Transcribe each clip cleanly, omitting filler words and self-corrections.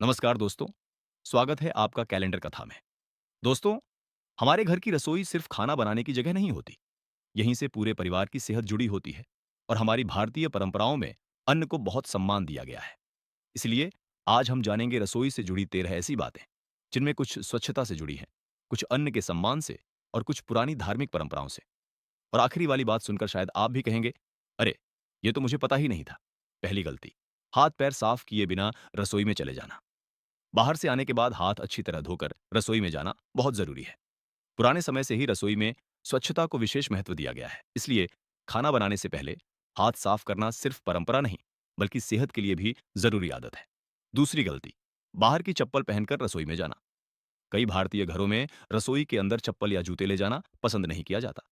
नमस्कार दोस्तों, स्वागत है आपका कैलेंडर कथा में। दोस्तों, हमारे घर की रसोई सिर्फ खाना बनाने की जगह नहीं होती। यहीं से पूरे परिवार की सेहत जुड़ी होती है और हमारी भारतीय परंपराओं में अन्न को बहुत सम्मान दिया गया है। इसलिए आज हम जानेंगे रसोई से जुड़ी 13 ऐसी बातें, जिनमें कुछ स्वच्छता से जुड़ी हैं, कुछ अन्न के सम्मान से और कुछ पुरानी धार्मिक परंपराओं से। और आखिरी वाली बात सुनकर शायद आप भी कहेंगे, अरे! ये तो मुझे पता ही नहीं था। पहली गलती, हाथ-पैर साफ किए बिना रसोई में चले जाना। बाहर से आने के बाद हाथ अच्छी तरह धोकर रसोई में जाना बहुत जरूरी है। पुराने समय से ही रसोई में स्वच्छता को विशेष महत्व दिया गया है। इसलिए खाना बनाने से पहले हाथ साफ करना सिर्फ परंपरा नहीं, बल्कि सेहत के लिए भी जरूरी आदत है। दूसरी गलती, बाहर की चप्पल पहनकर रसोई में जाना। कई भारतीय घरों में रसोई के अंदर चप्पल या जूते ले जाना पसंद नहीं किया जाता।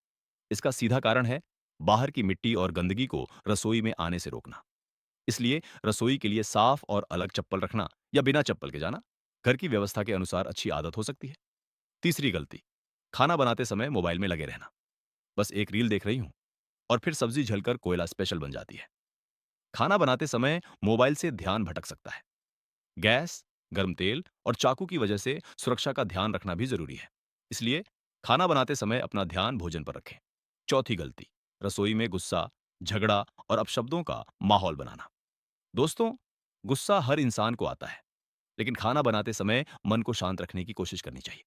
इसका सीधा कारण है बाहर की मिट्टी और गंदगी को रसोई में आने से रोकना। इसलिए रसोई के लिए साफ और अलग चप्पल रखना या बिना चप्पल के जाना घर की व्यवस्था के अनुसार अच्छी आदत हो सकती है। तीसरी गलती, खाना बनाते समय मोबाइल में लगे रहना। बस एक रील देख रही हूं और फिर सब्जी झलकर कोयला स्पेशल बन जाती है। खाना बनाते समय मोबाइल से ध्यान भटक सकता है। गैस, गर्म तेल और चाकू की वजह से सुरक्षा का ध्यान रखना भी जरूरी है। इसलिए खाना बनाते समय अपना ध्यान भोजन पर रखें। चौथी गलती, रसोई में गुस्सा, झगड़ा और अपशब्दों का माहौल बनाना। दोस्तों, गुस्सा हर इंसान को आता है, लेकिन खाना बनाते समय मन को शांत रखने की कोशिश करनी चाहिए।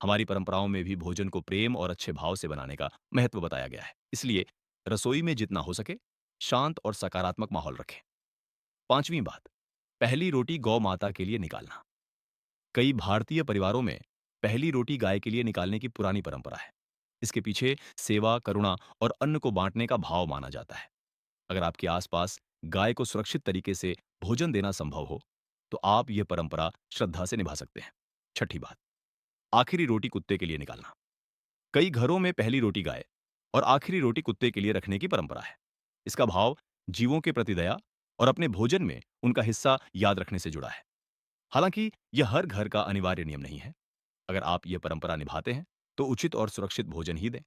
हमारी परंपराओं में भी भोजन को प्रेम और अच्छे भाव से बनाने का महत्व बताया गया है। इसलिए रसोई में जितना हो सके शांत और सकारात्मक माहौल रखें। पांचवी बात, पहली रोटी गौ माता के लिए निकालना। कई भारतीय परिवारों में पहली रोटी गाय के लिए निकालने की पुरानी परंपरा है। इसके पीछे सेवा, करुणा और अन्न को बांटने का भाव माना जाता है। अगर आपके आसपास गाय को सुरक्षित तरीके से भोजन देना संभव हो, तो आप यह परंपरा श्रद्धा से निभा सकते हैं। छठी बात, आखिरी रोटी कुत्ते के लिए निकालना। कई घरों में पहली रोटी गाय और आखिरी रोटी कुत्ते के लिए रखने की परंपरा है। इसका भाव जीवों के प्रति दया और अपने भोजन में उनका हिस्सा याद रखने से जुड़ा है। हालांकि यह हर घर का अनिवार्य नियम नहीं है। अगर आप यह परंपरा निभाते हैं, तो उचित और सुरक्षित भोजन ही दें।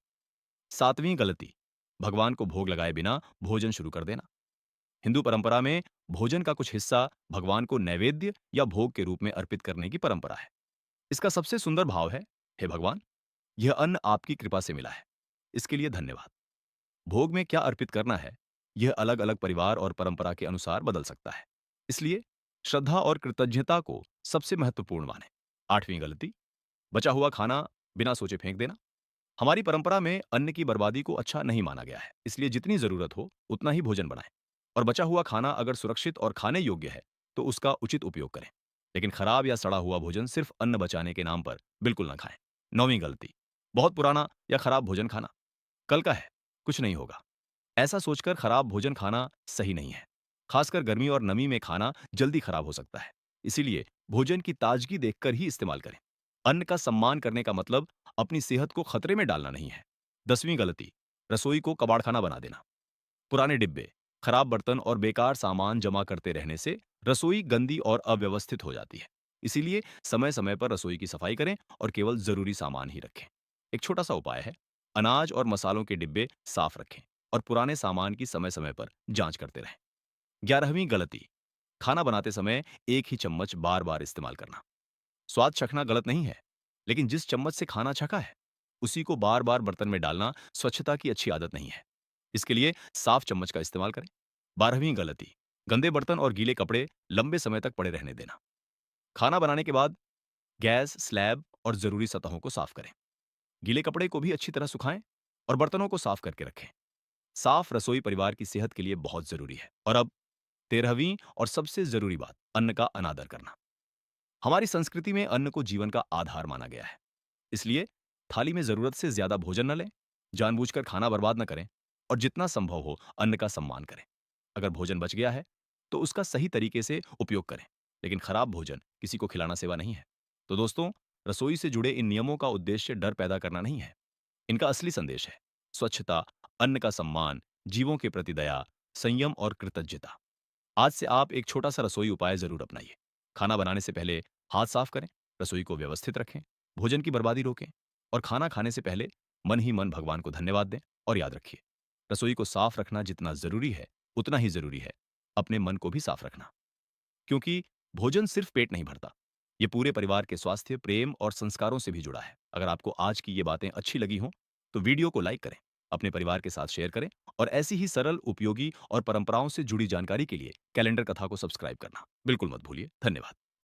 सातवीं गलती, भगवान को भोग लगाए बिना भोजन शुरू कर देना। हिंदू परंपरा में भोजन का कुछ हिस्सा भगवान को नैवेद्य या भोग के रूप में अर्पित करने की परंपरा है। इसका सबसे सुंदर भाव है, हे भगवान, यह अन्न आपकी कृपा से मिला है, इसके लिए धन्यवाद। भोग में क्या अर्पित करना है, यह अलग अलग परिवार और परंपरा के अनुसार बदल सकता है। इसलिए श्रद्धा और कृतज्ञता को सबसे महत्वपूर्ण माने। आठवीं गलती, बचा हुआ खाना बिना सोचे फेंक देना। हमारी परंपरा में अन्न की बर्बादी को अच्छा नहीं माना गया है। इसलिए जितनी जरूरत हो उतना ही भोजन बनाएं और बचा हुआ खाना अगर सुरक्षित और खाने योग्य है, तो उसका उचित उपयोग करें। लेकिन खराब या सड़ा हुआ भोजन सिर्फ अन्न बचाने के नाम पर बिल्कुल ना खाएं। नौवीं गलती, बहुत पुराना या खराब भोजन खाना। कल का है, कुछ नहीं होगा, ऐसा सोचकर खराब भोजन खाना सही नहीं है। खासकर गर्मी और नमी में खाना जल्दी खराब हो सकता है। इसीलिए भोजन की ताजगी देखकर ही इस्तेमाल करें। अन्न का सम्मान करने का मतलब अपनी सेहत को खतरे में डालना नहीं है। 10वीं गलती, रसोई को कबाड़खाना बना देना। पुराने डिब्बे, खराब बर्तन और बेकार सामान जमा करते रहने से रसोई गंदी और अव्यवस्थित हो जाती है। इसीलिए समय समय पर रसोई की सफाई करें और केवल जरूरी सामान ही रखें। एक छोटा सा उपाय है, अनाज और मसालों के डिब्बे साफ रखें और पुराने सामान की समय समय पर जांच करते रहें। 11वीं गलती, खाना बनाते समय एक ही चम्मच बार बार इस्तेमाल करना। स्वाद चखना गलत नहीं है, लेकिन जिस चम्मच से खाना छका है, उसी को बार बार बर्तन में डालना स्वच्छता की अच्छी आदत नहीं है। इसके लिए साफ चम्मच का इस्तेमाल करें। 12वीं गलती, गंदे बर्तन और गीले कपड़े लंबे समय तक पड़े रहने देना। खाना बनाने के बाद गैस, स्लैब और जरूरी सतहों को साफ करें। गीले कपड़े को भी अच्छी तरह सुखाएं और बर्तनों को साफ करके रखें। साफ रसोई परिवार की सेहत के लिए बहुत जरूरी है। और अब 13वीं और सबसे जरूरी बात, अन्न का अनादर करना। हमारी संस्कृति में अन्न को जीवन का आधार माना गया है। इसलिए थाली में जरूरत से ज्यादा भोजन न लें, जानबूझकर खाना बर्बाद न करें और जितना संभव हो अन्न का सम्मान करें। अगर भोजन बच गया है, तो उसका सही तरीके से उपयोग करें, लेकिन खराब भोजन किसी को खिलाना सेवा नहीं है। तो दोस्तों, रसोई से जुड़े इन नियमों का उद्देश्य डर पैदा करना नहीं है। इनका असली संदेश है स्वच्छता, अन्न का सम्मान, जीवों के प्रति दया, संयम और कृतज्ञता। आज से आप एक छोटा सा रसोई उपाय जरूर अपनाइए। खाना बनाने से पहले हाथ साफ करें, रसोई को व्यवस्थित रखें, भोजन की बर्बादी रोकें और खाना खाने से पहले मन ही मन भगवान को धन्यवाद दें। और याद रखिए, रसोई को साफ रखना जितना जरूरी है, उतना ही जरूरी है अपने मन को भी साफ रखना। क्योंकि भोजन सिर्फ पेट नहीं भरता, ये पूरे परिवार के स्वास्थ्य, प्रेम और संस्कारों से भी जुड़ा है। अगर आपको आज की ये बातें अच्छी लगी हों, तो वीडियो को लाइक करें, अपने परिवार के साथ शेयर करें और ऐसी ही सरल, उपयोगी और परंपराओं से जुड़ी जानकारी के लिए कैलेंडर कथा को सब्सक्राइब करना बिल्कुल मत भूलिए। धन्यवाद।